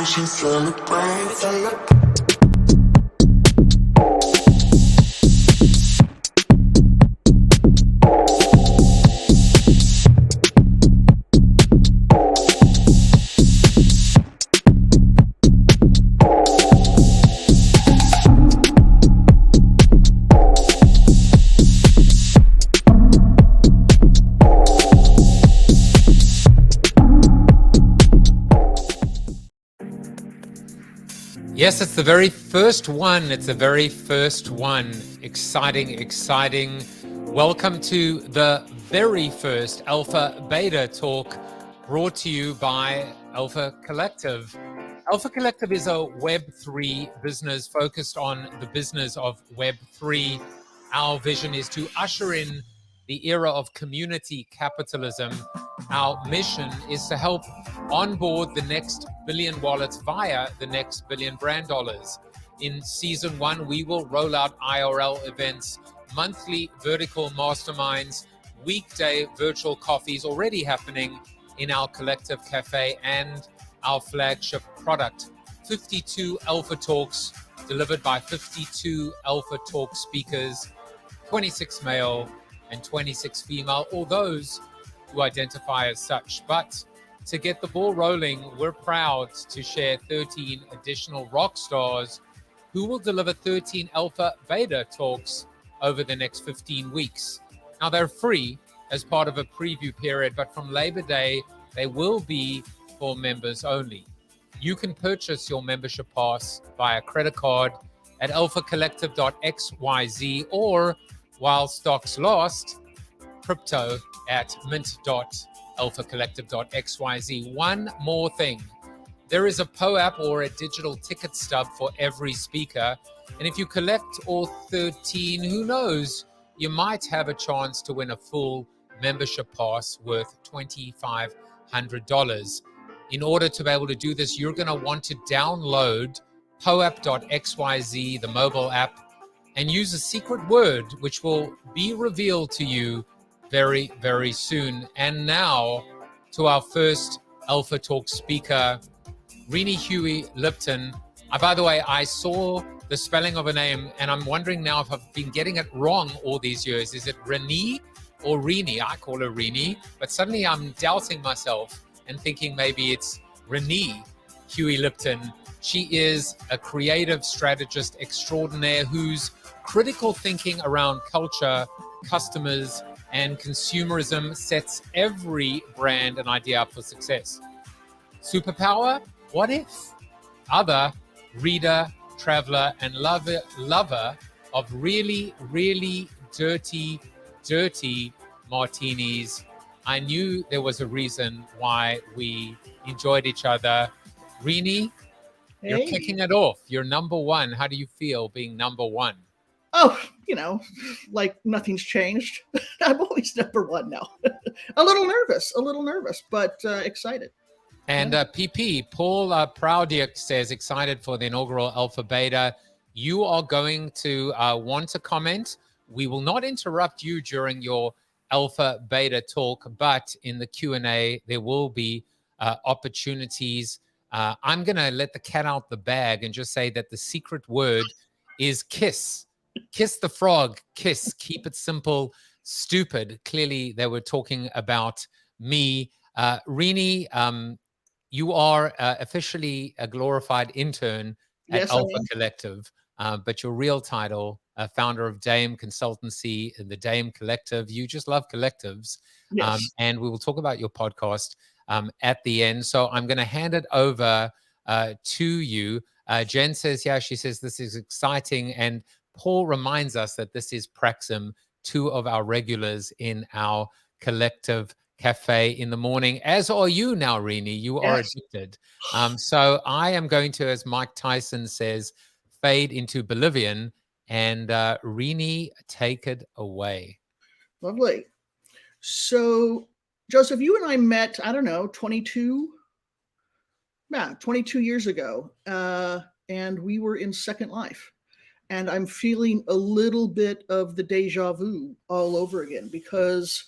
should celebrate. Yes, it's the very first one. It's the very first one. Exciting, exciting. Welcome to the very first Alpha Beta Talk brought to you by Alpha Collective. Alpha Collective is a Web3 business focused on the business of Web3. Our vision is to usher in the era of community capitalism. Our mission is to help onboard the next billion wallets via the next billion brand dollars. In season 1, we will roll out IRL events, monthly vertical masterminds, weekday virtual coffees already happening in our collective cafe, and our flagship product, 52 Alpha Talks delivered by 52 Alpha Talk speakers, 26 male and 26 female, or those who identify as such. But to get the ball rolling, we're proud to share 13 additional rock stars who will deliver 13 Alpha Beta Talks over the next 15 weeks. Now, they're free as part of a preview period, but from Labor Day, they will be for members only. You can purchase your membership pass via credit card at alphacollective.xyz, or while stocks last, crypto at mint.alphacollective.xyz. One more thing. There is a POAP or a digital ticket stub for every speaker. And if you collect all 13, who knows, you might have a chance to win a full membership pass worth $2,500. In order to be able to do this, you're going to want to download poap.xyz, the mobile app, and use a secret word which will be revealed to you very, very soon. And now to our first Alpha Talk speaker, Rene Huey-Lipton. By the way, I saw the spelling of a name, and I'm wondering now if I've been getting it wrong all these years. Is it Rene or Rene? I call her Rene, but suddenly I'm doubting myself and thinking maybe it's Rene Huey-Lipton. She is a creative strategist extraordinaire whose critical thinking around culture, customers, and consumerism sets every brand and idea up for success. Superpower? What if? Other reader, traveler, and lover of really, really dirty martinis. I knew there was a reason why we enjoyed each other. Rene, you're kicking it off. You're number one. How do you feel being number one? Oh, like nothing's changed. I'm always number one now. a little nervous, but excited. And PP, Paul Proudiak says, excited for the inaugural Alpha Beta. You are going to want to comment. We will not interrupt you during your Alpha Beta talk, but in the Q&A, there will be opportunities. I'm going to let the cat out the bag and just say that the secret word is KISS. Kiss the frog, kiss, keep it simple, stupid. Clearly, they were talking about me. Rene, you are officially a glorified intern at Alpha Collective, but your real title, founder of Dame Consultancy, the Dame Collective. You just love collectives. Yes. And we will talk about your podcast at the end. So I'm going to hand it over to you. Jen says, yeah, she says, this is exciting. And Paul reminds us that this is Praxim, two of our regulars in our collective cafe in the morning, as are you now, Rene. You are addicted. So I am going to, as Mike Tyson says, fade into Bolivian, and Rene, take it away. Lovely. So, Joseph, you and I met, I don't know, 22 years ago, and we were in Second Life. And I'm feeling a little bit of the deja vu all over again, because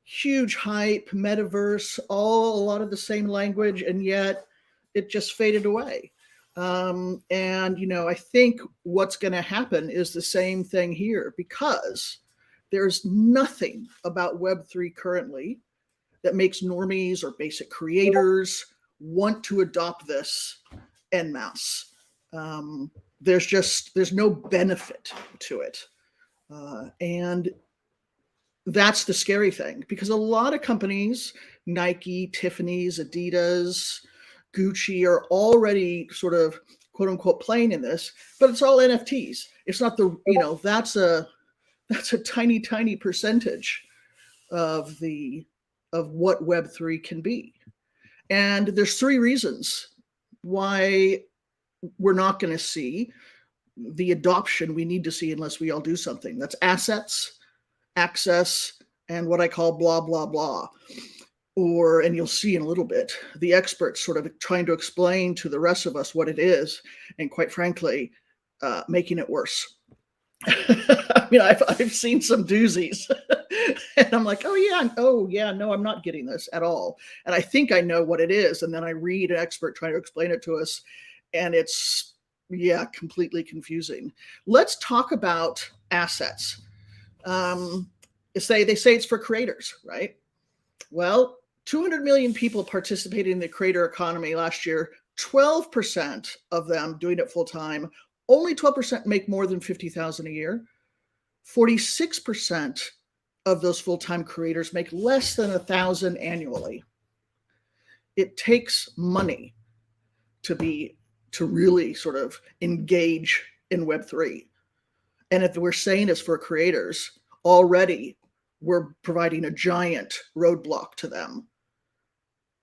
huge hype, metaverse, a lot of the same language, and yet it just faded away. And, you know, I think what's going to happen is the same thing here, because there's nothing about Web3 currently that makes normies or basic creators want to adopt this en masse. There's no benefit to it. And that's the scary thing, because a lot of companies, Nike, Tiffany's, Adidas, Gucci, are already sort of quote unquote playing in this, but it's all NFTs. It's not the, you know, that's a tiny, tiny percentage of what Web3 can be. And there's 3 reasons why we're not going to see the adoption we need to see unless we all do something. That's assets, access, and what I call blah, blah, blah. And you'll see in a little bit, the experts sort of trying to explain to the rest of us what it is, and quite frankly, making it worse. I mean, I've seen some doozies, and I'm like, oh yeah, no, I'm not getting this at all. And I think I know what it is, and then I read an expert trying to explain it to us, and it's, yeah, completely confusing. Let's talk about assets. They say it's for creators, right? Well, 200 million people participated in the creator economy last year. 12% of them doing it full time. Only 12% make more than $50,000 a year. 46% of those full-time creators make less than $1,000 annually. It takes money to really sort of engage in Web3. And if we're saying it's for creators, already we're providing a giant roadblock to them,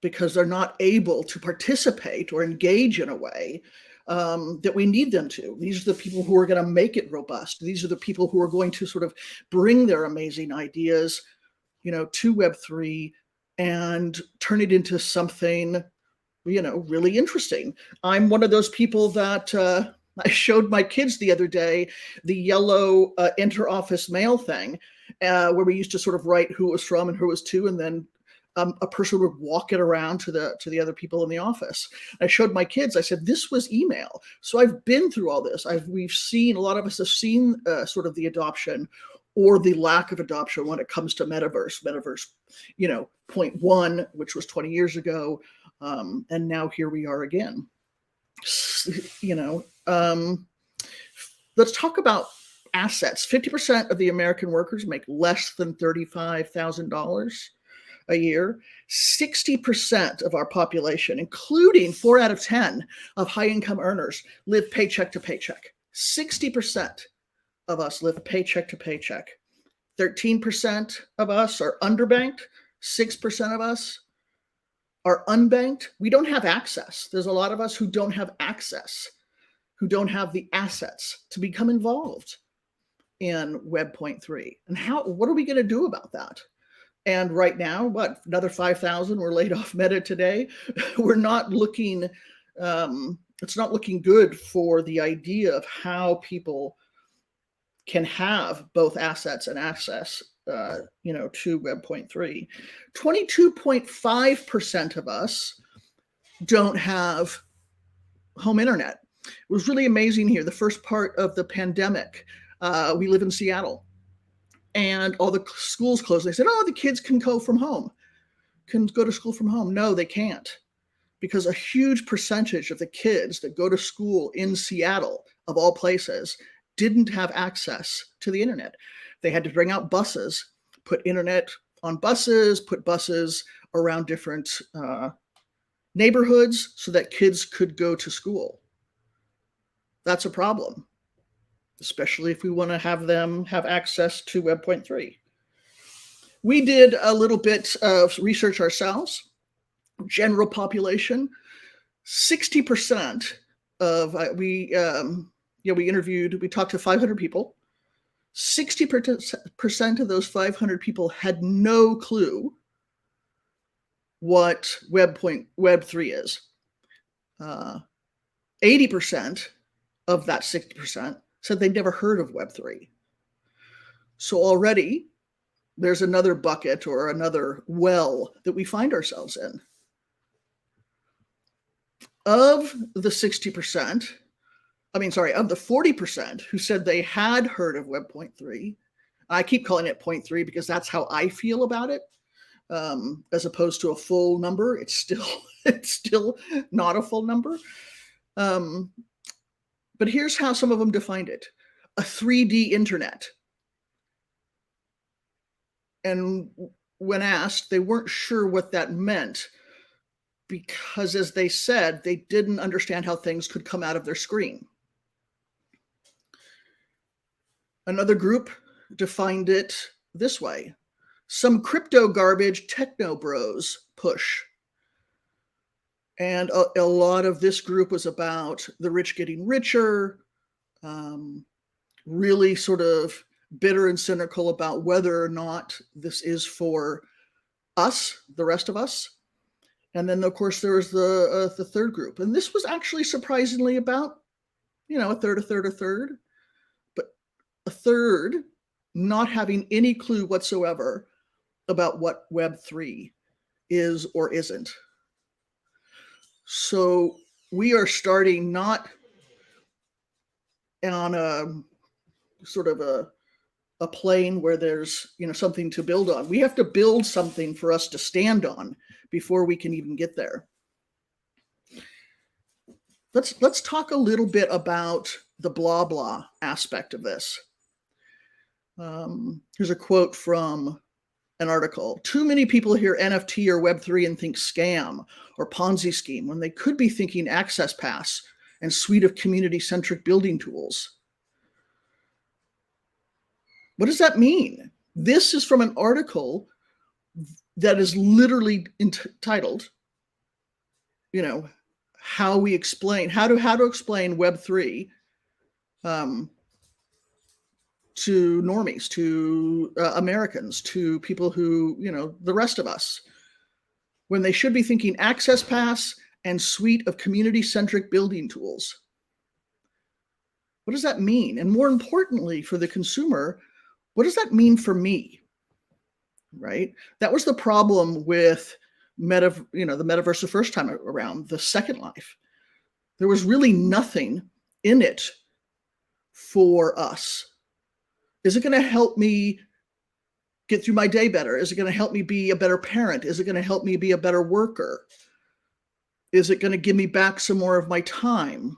because they're not able to participate or engage in a way that we need them to. These are the people who are going to make it robust. These are the people who are going to sort of bring their amazing ideas, you know, to Web3 and turn it into something, you know, really interesting. I'm one of those people that I showed my kids the other day the yellow inter-office mail thing, where we used to sort of write who it was from and who it was to, and then a person would walk it around to the other people in the office. I showed my kids, I said, this was email. So I've been through all this. We've seen, a lot of us have seen sort of the adoption or the lack of adoption when it comes to Metaverse, you know, 0.1, which was 20 years ago. And now here we are again. You know, let's talk about assets. 50% of the American workers make less than $35,000 a year. 60% of our population, including 4 out of 10 of high-income earners, live paycheck to paycheck. 60% of us live paycheck to paycheck. 13% of us are underbanked. 6% of us are unbanked. We don't have access. There's a lot of us who don't have access, who don't have the assets to become involved in Web 0.3. And what are we going to do about that? And right now, another 5,000 were laid off Meta today. We're not looking, it's not looking good for the idea of how people can have both assets and access, you know, to Web 0.3. 22.5% of us don't have home internet. It was really amazing here. The first part of the pandemic, we live in Seattle, and all the schools closed. They said, oh, the kids can go to school from home. No, they can't, because a huge percentage of the kids that go to school in Seattle, of all places, didn't have access to the internet. They had to bring out buses, put internet on buses, put buses around different neighborhoods so that kids could go to school. That's a problem, especially if we want to have them have access to Web 0.3. We did a little bit of research ourselves. General population, 60% of we talked to 500 people. 60% of those 500 people had no clue what Web3 is. 80% of that 60% said they'd never heard of Web3. So already there's another bucket or another well that we find ourselves in. Of the 60%, of the 40% who said they had heard of Web 0.3, I keep calling it 0.3 because that's how I feel about it, as opposed to a full number. It's still not a full number. But here's how some of them defined it: a 3D internet. And when asked, they weren't sure what that meant because, as they said, they didn't understand how things could come out of their screen. Another group defined it this way: some crypto garbage techno bros push. And a lot of this group was about the rich getting richer, really sort of bitter and cynical about whether or not this is for us, the rest of us. And then, of course, there was the third group. And this was actually surprisingly about, a third, but a third not having any clue whatsoever about what Web3 is or isn't. So we are starting not on a sort of a plane where there's something to build on. We have to build something for us to stand on before we can even get there. Let's talk a little bit about the blah blah aspect of this. Here's a quote from an article. Too many people hear NFT or Web3 and think scam or Ponzi scheme when they could be thinking Access Pass and suite of community-centric building tools. What does that mean? This is from an article that is literally entitled, how to explain Web3 to normies, to Americans, to people who, the rest of us, when they should be thinking Access Pass and suite of community-centric building tools. What does that mean? And more importantly, for the consumer, what does that mean for me? Right? That was the problem with the Metaverse the first time around, the Second Life. There was really nothing in it for us. Is it going to help me get through my day better? Is it going to help me be a better parent? Is it going to help me be a better worker? Is it going to give me back some more of my time?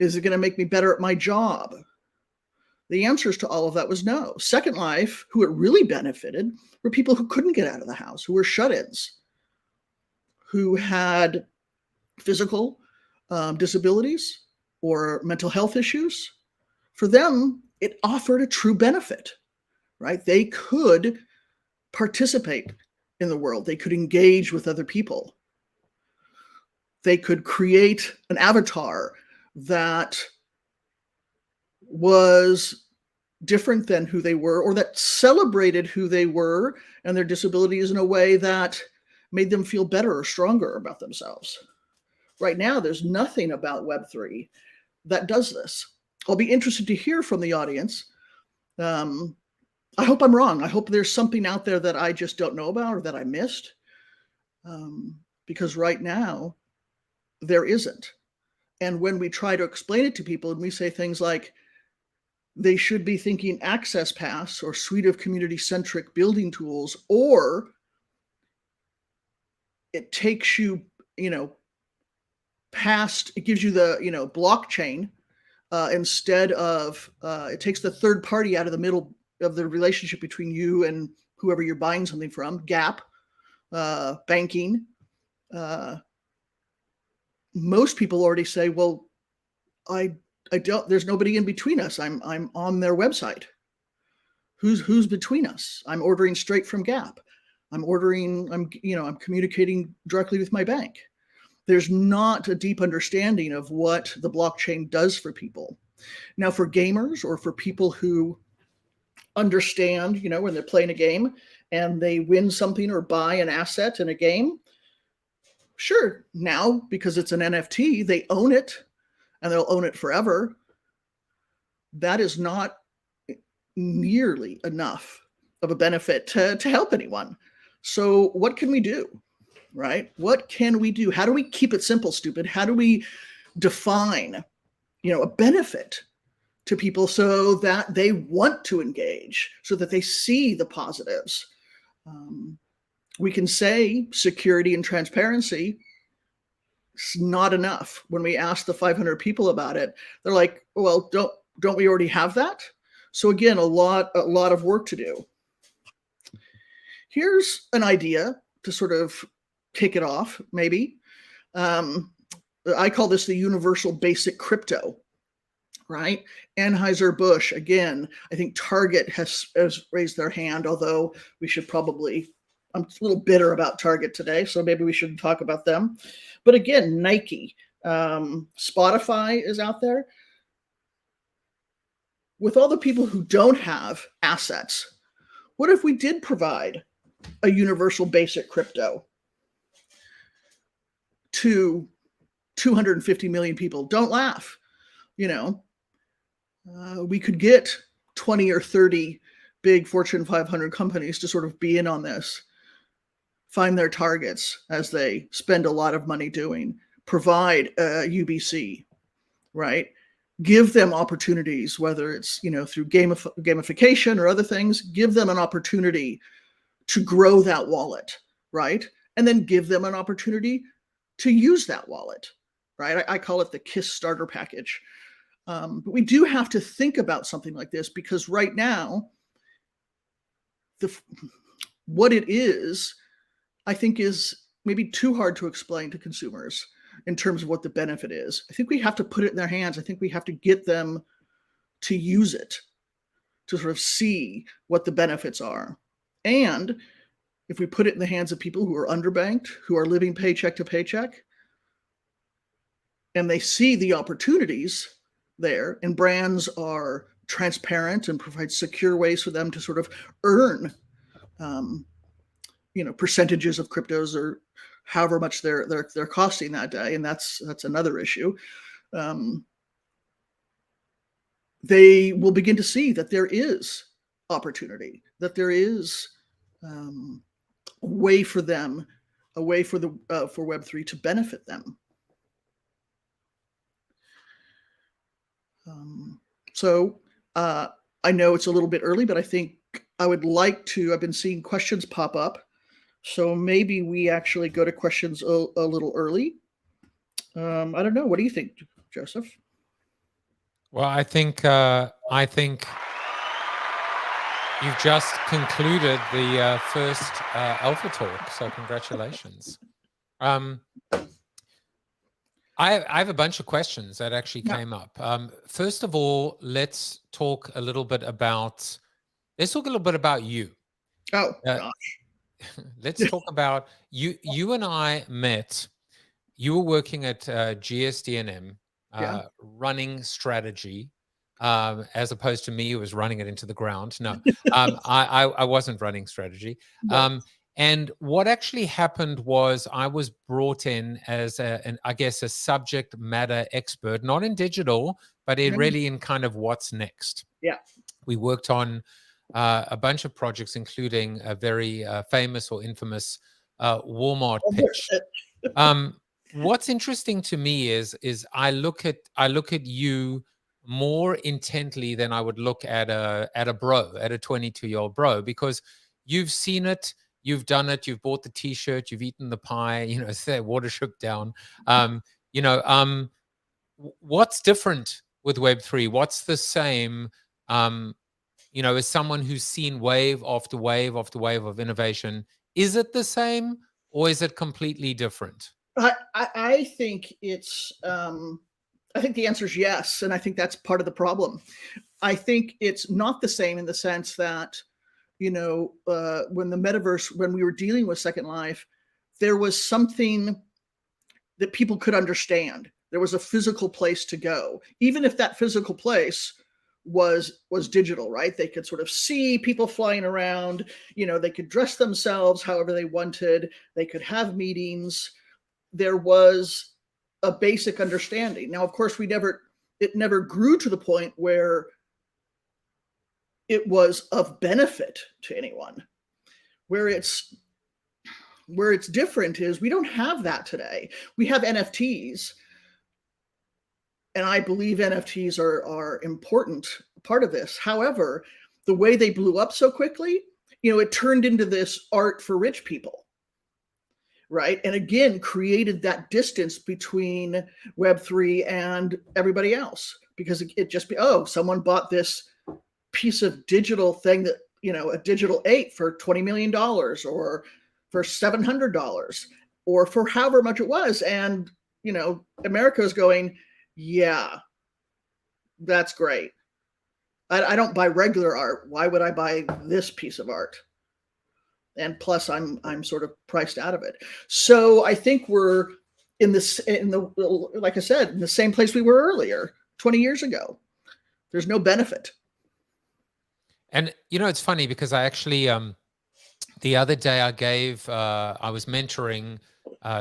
Is it going to make me better at my job? The answers to all of that was no. Second Life, who it really benefited, were people who couldn't get out of the house, who were shut-ins, who had physical disabilities or mental health issues. For them, it offered a true benefit, right? They could participate in the world. They could engage with other people. They could create an avatar that was different than who they were, or that celebrated who they were and their disabilities in a way that made them feel better or stronger about themselves. Right now, there's nothing about Web3 that does this. I'll be interested to hear from the audience. I hope I'm wrong. I hope there's something out there that I just don't know about or that I missed. Because right now, there isn't. And when we try to explain it to people and we say things like, they should be thinking Access Pass or suite of community-centric building tools, or it takes you, past, it gives you the, blockchain, instead of, it takes the third party out of the middle of the relationship between you and whoever you're buying something from, gap, banking. Most people already say, well, I don't, there's nobody in between us. I'm on their website. Who's between us? I'm ordering straight from Gap. I'm communicating directly with my bank. There's not a deep understanding of what the blockchain does for people. Now, for gamers or for people who understand, when they're playing a game and they win something or buy an asset in a game, sure, now, because it's an NFT, they own it and they'll own it forever. That is not nearly enough of a benefit to help anyone. So what can we do? right? What can we do? How do we keep it simple, stupid? How do we define, a benefit to people so that they want to engage, so that they see the positives? We can say security and transparency is not enough. When we ask the 500 people about it, they're like, well, don't we already have that? So again, a lot of work to do. Here's an idea to sort of kick it off, maybe. I call this the universal basic crypto, right? Anheuser-Busch, again, I think Target has raised their hand, although we should probably, I'm a little bitter about Target today, so maybe we shouldn't talk about them. But again, Nike, Spotify is out there. With all the people who don't have assets, what if we did provide a universal basic crypto to 250 million people? Don't laugh. We could get 20 or 30 big Fortune 500 companies to sort of be in on this, find their targets, as they spend a lot of money doing, provide UBC, right? Give them opportunities, whether it's through gamification or other things. Give them an opportunity to grow that wallet, right? And then give them an opportunity to use that wallet, right? I call it the K.I.S.S starter package. But we do have to think about something like this, because right now, what it is, I think, is maybe too hard to explain to consumers in terms of what the benefit is. I think we have to put it in their hands. I think we have to get them to use it, to sort of see what the benefits are. And if we put it in the hands of people who are underbanked, who are living paycheck to paycheck, and they see the opportunities there, and brands are transparent and provide secure ways for them to sort of earn percentages of cryptos, or however much they're costing that day, and that's another issue. They will begin to see that there is opportunity, that there is a way for them, a way for Web3 to benefit them. So I know it's a little bit early, but I think I would like to, I've been seeing questions pop up, so maybe we actually go to questions a little early. I don't know. What do you think, Joseph? Well, I think you've just concluded the first Alpha Talk, so congratulations. I have a bunch of questions that actually came up. First of all, let's talk a little bit about you. Oh, gosh. Let's talk about you. You and I met. You were working at GSD&M, running strategy, as opposed to me, who was running it into the ground. No, I wasn't running strategy. And what actually happened was I was brought in as I guess a subject matter expert, not in digital, but really in kind of what's next. Yeah. We worked on a bunch of projects, including a very famous or infamous Walmart pitch. What's interesting to me is I look at you more intently than I would look at a 22-year-old bro, because you've seen it, you've done it, you've bought the T-shirt, you've eaten the pie, say Watership Down. What's different with Web3? What's the same? As someone who's seen wave after wave after wave of innovation, is it the same or is it completely different? I think it's, I think the answer is yes. And I think that's part of the problem. I think it's not the same in the sense that, when the Metaverse, when we were dealing with Second Life, there was something that people could understand. There was a physical place to go, even if that physical place was digital, right? They could sort of see people flying around, they could dress themselves however they wanted. They could have meetings. There was a basic understanding. Now, of course, it never grew to the point where it was of benefit to anyone, where it's Where it's different is we don't have that today. We have NFTs, and I believe NFTs are important part of this. However, the way they blew up so quickly, it turned into this art for rich people, right? And again, created that distance between Web3 and everybody else, because it just someone bought this piece of digital thing that, a digital ape for $20 million or for $700 or for however much it was. And, America is going, yeah, that's great. I don't buy regular art. Why would I buy this piece of art? And plus, I'm sort of priced out of it. So I think we're like I said, in the same place we were earlier, 20 years ago. There's no benefit. And it's funny because I actually the other day I was mentoring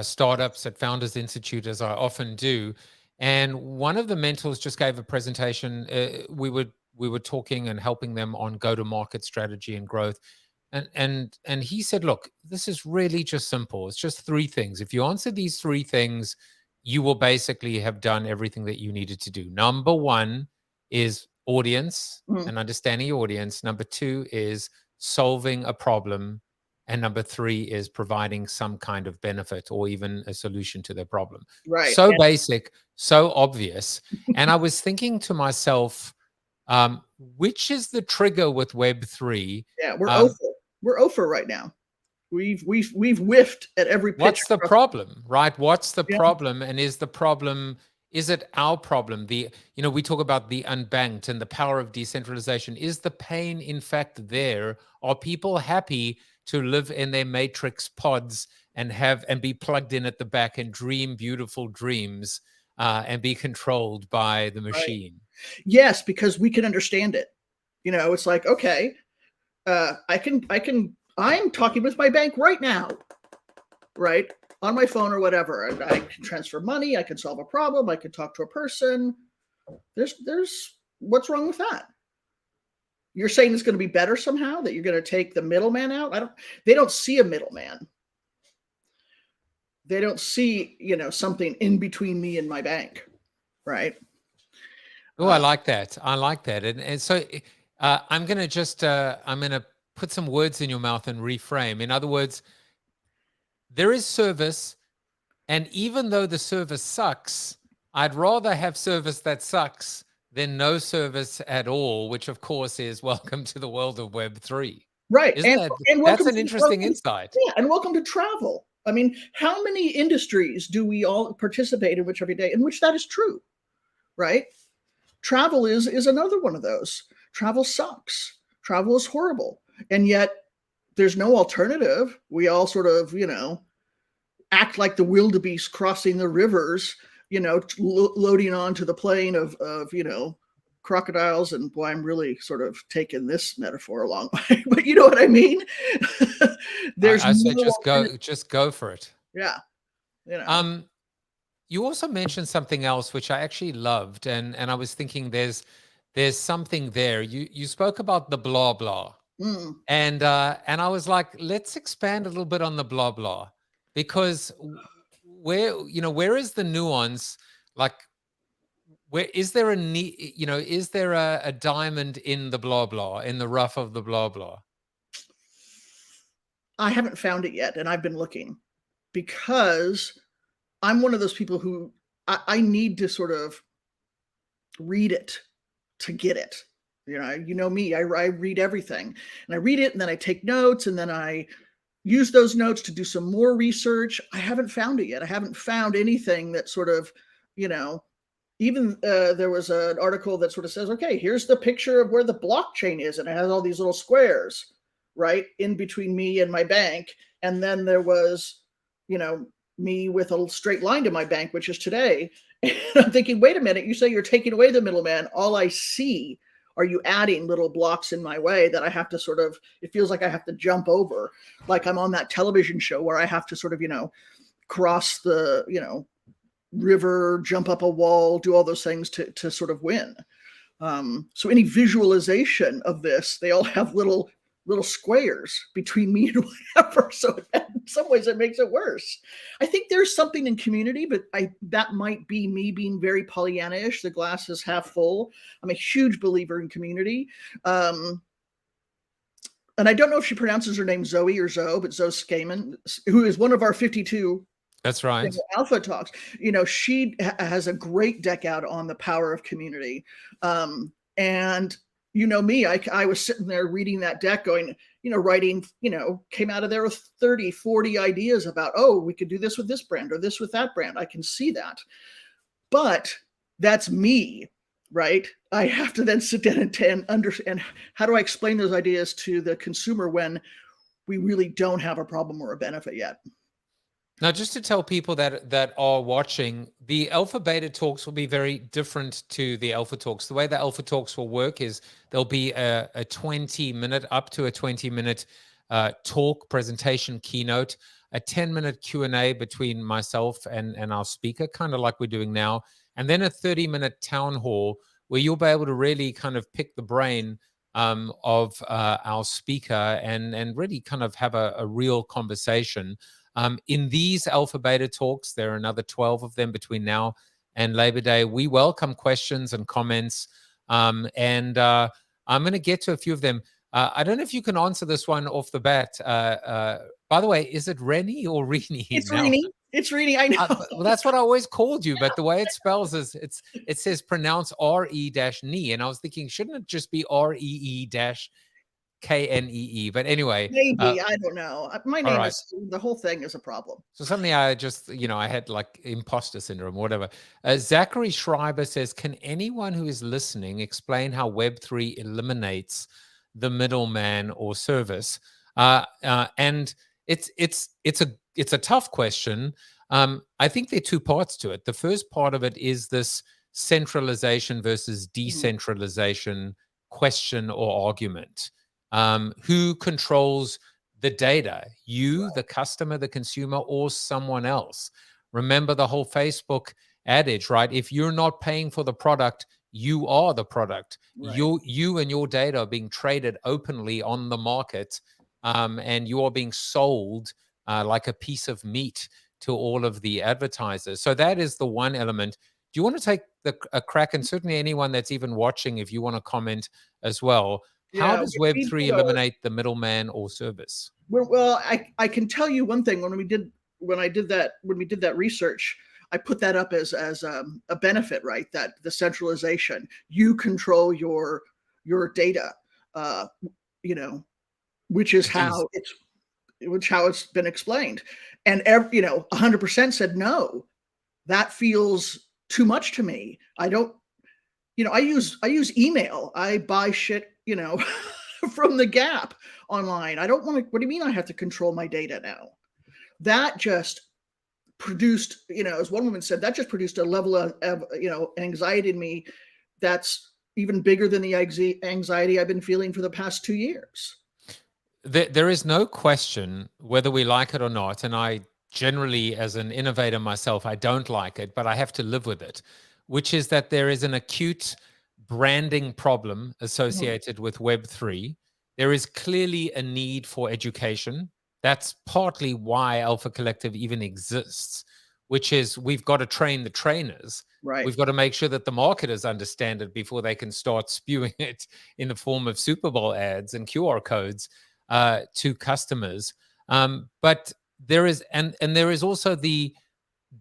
startups at Founders Institute, as I often do, and one of the mentors just gave a presentation. We were talking and helping them on go-to-market strategy and growth. And he said, look, this is really just simple. It's just 3 things. If you answer these 3 things, you will basically have done everything that you needed to do. Number 1 is audience and understanding your audience. Number 2 is solving a problem. And number 3 is providing some kind of benefit or even a solution to their problem. Right. So basic, so obvious. And I was thinking to myself, which is the trigger with Web3? Yeah, we're awful. We're over right now. We've whiffed at every pitch. What's the problem, right? What's the problem? And is it our problem? We talk about the unbanked and the power of decentralization. Is the pain in fact there? Are people happy to live in their matrix pods and be plugged in at the back and dream beautiful dreams and be controlled by the machine? Right. Yes, because we can understand it. It's like, okay, I'm talking with my bank right now, right? On my phone or whatever. I can transfer money. I can solve a problem. I can talk to a person. There's what's wrong with that? You're saying it's going to be better somehow, that you're going to take the middleman out? They don't see a middleman. They don't see, something in between me and my bank, right? Oh, I like that. I like that. And so I'm going to put some words in your mouth and reframe. In other words, there is service, and even though the service sucks, I'd rather have service that sucks than no service at all, which of course is welcome to the world of Web3. Right. That's an interesting insight. Yeah, and welcome to travel. I mean, how many industries do we all participate in which every day, in which that is true, right? Travel is another one of those. Travel sucks. Travel is horrible. And yet there's no alternative. We all sort of, act like the wildebeest crossing the rivers, loading onto the plane of crocodiles. And boy, I'm really sort of taking this metaphor a long way, but you know what I mean? I say just go for it. Yeah. You also mentioned something else which I actually loved, and I was thinking there's something there. You spoke about the blah blah. And I was like, let's expand a little bit on the blah blah, because where is the nuance? Like, where is there is there a diamond in the blah blah, in the rough of the blah blah? I haven't found it yet, and I've been looking, because I'm one of those people who I need to sort of read it to get it. You know me, I read everything, and I read it, and then I take notes, and then I use those notes to do some more research. I haven't found it yet. I haven't found anything that sort of, even there was an article that sort of says, okay, here's the picture of where the blockchain is, and it has all these little squares, right, in between me and my bank. And then there was, me with a straight line to my bank, which is today. And I'm thinking, wait a minute, you say you're taking away the middleman. All I see are you adding little blocks in my way that I have to sort of, it feels like I have to jump over, like I'm on that television show where I have to sort of, cross the, river, jump up a wall, do all those things to sort of win. So any visualization of this, they all have little little squares between me and whatever. So in some ways it makes it worse. I think there's something in community, but that might be me being very Pollyanna-ish. The glass is half full. I'm a huge believer in community. And I don't know if she pronounces her name Zoe or Zoe, but Zoe Skaman, who is one of our 52 That's right. Alpha Talks. She has a great deck out on the power of community. And me, I was sitting there reading that deck going, writing, came out of there with 30, 40 ideas about, oh, we could do this with this brand or this with that brand. I can see that. But that's me, right? I have to then sit down and understand, how do I explain those ideas to the consumer when we really don't have a problem or a benefit yet? Now, just to tell people that are watching, the Alpha Beta Talks will be very different to the Alpha Talks. The way the Alpha Talks will work is there'll be a 20-minute, up to a 20-minute talk, presentation, keynote, a 10-minute Q&A between myself and our speaker, kind of like we're doing now, and then a 30-minute town hall where you'll be able to really kind of pick the brain of our speaker and really kind of have a real conversation. In these Alpha Beta Talks, there are another 12 of them between now and Labor Day. We welcome questions and comments, and I'm going to get to a few of them. I don't know if you can answer this one off the bat. By the way, is it Rene or Rene? It's now? Rene. It's Rene. I know. Well, that's what I always called you, but the way it spells is it says pronounce RE-NE, and I was thinking, shouldn't it just be REE-KNEE? But anyway, maybe I don't know. My name is the whole thing is a problem. So suddenly I just, I had like imposter syndrome or whatever. Zachary Schreiber says, can anyone who is listening explain how Web3 eliminates the middleman or service? And it's a tough question. I think there are two parts to it. The first part of it is this centralization versus decentralization question or argument. Who controls the data? You, the customer, the consumer, or someone else? Remember the whole Facebook adage, right? If you're not paying for the product, you are the product. Right. You and your data are being traded openly on the market, and you are being sold like a piece of meat to all of the advertisers. So that is the one element. Do you want to take a crack? And certainly anyone that's even watching, if you want to comment as well, how does Web3 eliminate the middleman or service? Well, I can tell you one thing. When we did that research, I put that up as a benefit, right? That the centralization, you control your data, which is how it's been explained. And 100% said no. That feels too much to me. I don't. I use email. I buy shit, from the Gap online. I don't want to. What do you mean I have to control my data now? That just produced, as one woman said, that just produced a level of anxiety in me that's even bigger than the anxiety I've been feeling for the past 2 years. There is no question whether we like it or not, and I generally, as an innovator myself, I don't like it, but I have to live with it, which is that there is an acute branding problem associated with Web3. There is clearly a need for education. That's partly why Alpha Collective even exists, which is we've got to train the trainers. Right. We've got to make sure that the marketers understand it before they can start spewing it in the form of Super Bowl ads and QR codes to customers. But there is, and there is also the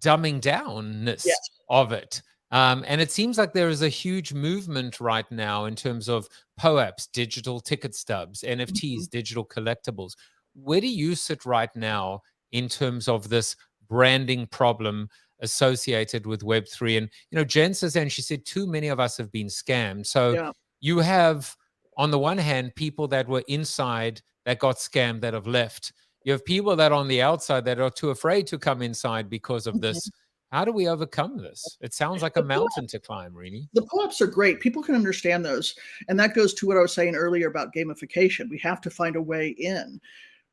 dumbing downness of it. And it seems like there is a huge movement right now in terms of POAPs, digital ticket stubs, NFTs, digital collectibles. Where do you sit right now in terms of this branding problem associated with Web3? And, Jen says, and she said, too many of us have been scammed. So you have, on the one hand, people that were inside that got scammed that have left. You have people that are on the outside that are too afraid to come inside because of this. How do we overcome this? It sounds like a mountain to climb, Rene. The pull-ups are great. People can understand those. And that goes to what I was saying earlier about gamification. We have to find a way in.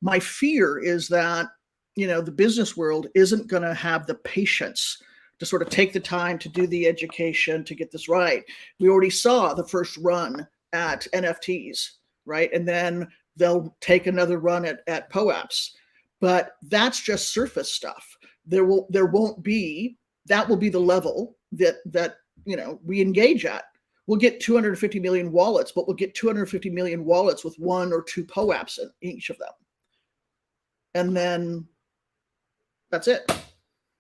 My fear is that, the business world isn't going to have the patience to sort of take the time to do the education to get this right. We already saw the first run at NFTs, right? And then they'll take another run at POAPs. But that's just surface stuff. There won't be, that will be the level that we engage at. We'll get 250 million wallets, but we'll get 250 million wallets with 1 or 2 POAPs in each of them. And then that's it.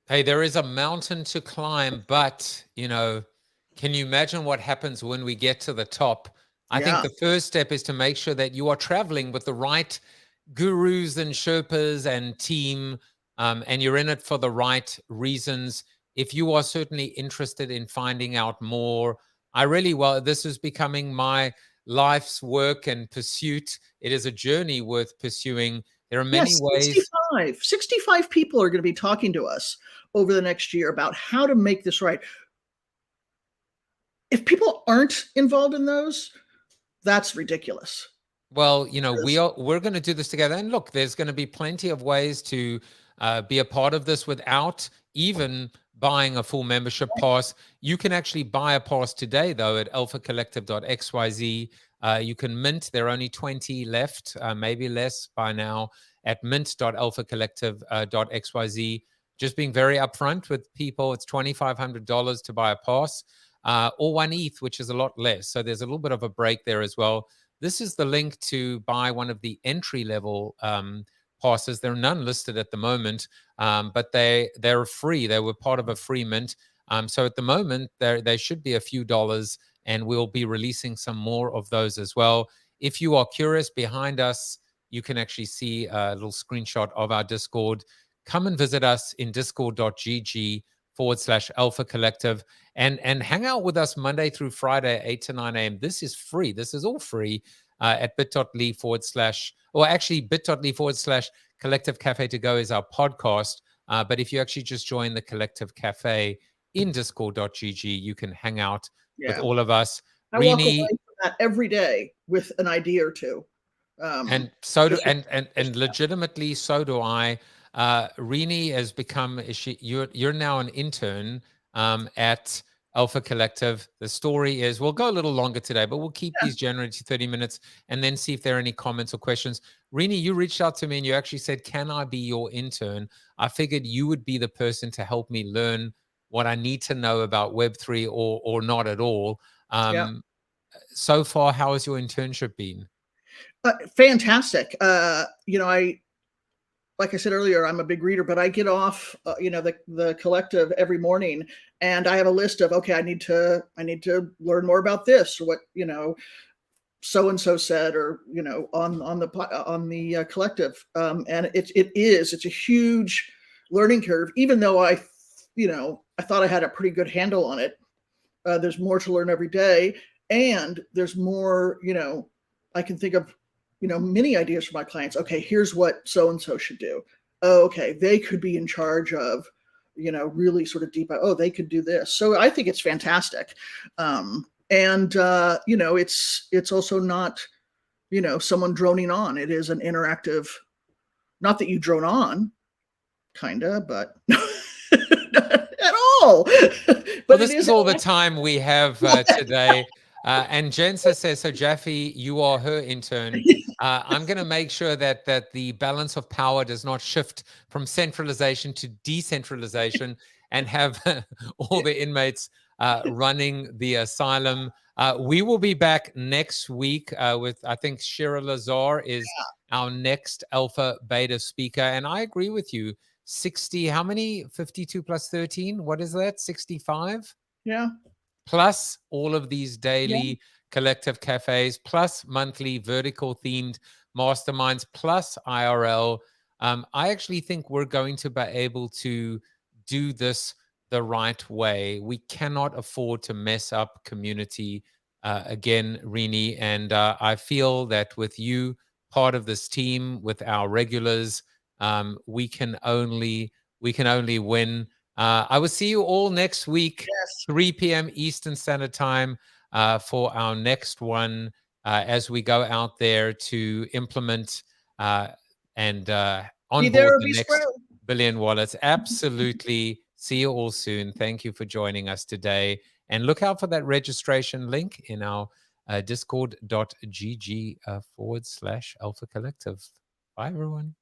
Hey, there is a mountain to climb, but, can you imagine what happens when we get to the top? I think the first step is to make sure that you are traveling with the right gurus and Sherpas and team, and you're in it for the right reasons. If you are certainly interested in finding out more, this is becoming my life's work and pursuit. It is a journey worth pursuing. There are many ways. 65 people are going to be talking to us over the next year about how to make this right. If people aren't involved in those, that's ridiculous. Well, we're going to do this together. And look, there's going to be plenty of ways to be a part of this without even buying a full membership pass. You can actually buy a pass today, though, at alphacollective.xyz. You can mint. There are only 20 left, maybe less by now, at mint.alphacollective.xyz. Just being very upfront with people, it's $2,500 to buy a pass, or 1 ETH, which is a lot less. So there's a little bit of a break there as well. This is the link to buy one of the entry-level passes. There are none listed at the moment, but they're free. They were part of a free mint. So at the moment, they should be a few dollars, and we'll be releasing some more of those as well. If you are curious, behind us, you can actually see a little screenshot of our Discord. Come and visit us in discord.gg/Alpha Collective and hang out with us Monday through Friday, 8 to 9 a.m. This is free. This is all free at bit.ly/Collective Cafe to go is our podcast. But if you actually just join the Collective Cafe in discord.gg, you can hang out with all of us. I walk away from that every day with an idea or two. And so do, and legitimately, so do I. Rene has become, you're now an intern at Alpha Collective. The story is, we'll go a little longer today, but we'll keep these generally to 30 minutes and then see if there are any comments or questions. Rene, you reached out to me and you actually said, can I be your intern? I figured you would be the person to help me learn what I need to know about Web3 or not at all. So far, how has your internship been? Fantastic. Like I said earlier, I'm a big reader, but I get off, the collective every morning, and I have a list of, okay, I need to learn more about this, or what, so and so said, or on the collective, and it's a huge learning curve. Even though I thought I had a pretty good handle on it, there's more to learn every day, and there's more. I can think of many ideas for my clients. Okay, here's what so and so should do. Oh, okay, they could be in charge of really sort of deep. Oh, they could do this. So I think it's fantastic. And it's also not someone droning on. It is an interactive, not that you drone on, kinda, but at all. But this is all the time we have today. And Jensa says, so Jaffe, you are her intern. I'm going to make sure that the balance of power does not shift from centralization to decentralization and have all the inmates running the asylum. We will be back next week with, I think, Shira Lazar is our next Alpha Beta speaker. And I agree with you. 60, how many? 52 plus 13? What is that? 65? Yeah. Plus all of these daily collective cafes, plus monthly vertical themed masterminds, plus IRL. I actually think we're going to be able to do this the right way. We cannot afford to mess up community again, Rene. And I feel that with you, part of this team, with our regulars, we can only win. I will see you all next week, 3 p.m. Eastern Standard Time, for our next one as we go out there to implement and onboard the next billion wallets. Absolutely. See you all soon. Thank you for joining us today. And look out for that registration link in our discord.gg /Alpha Collective. Bye, everyone.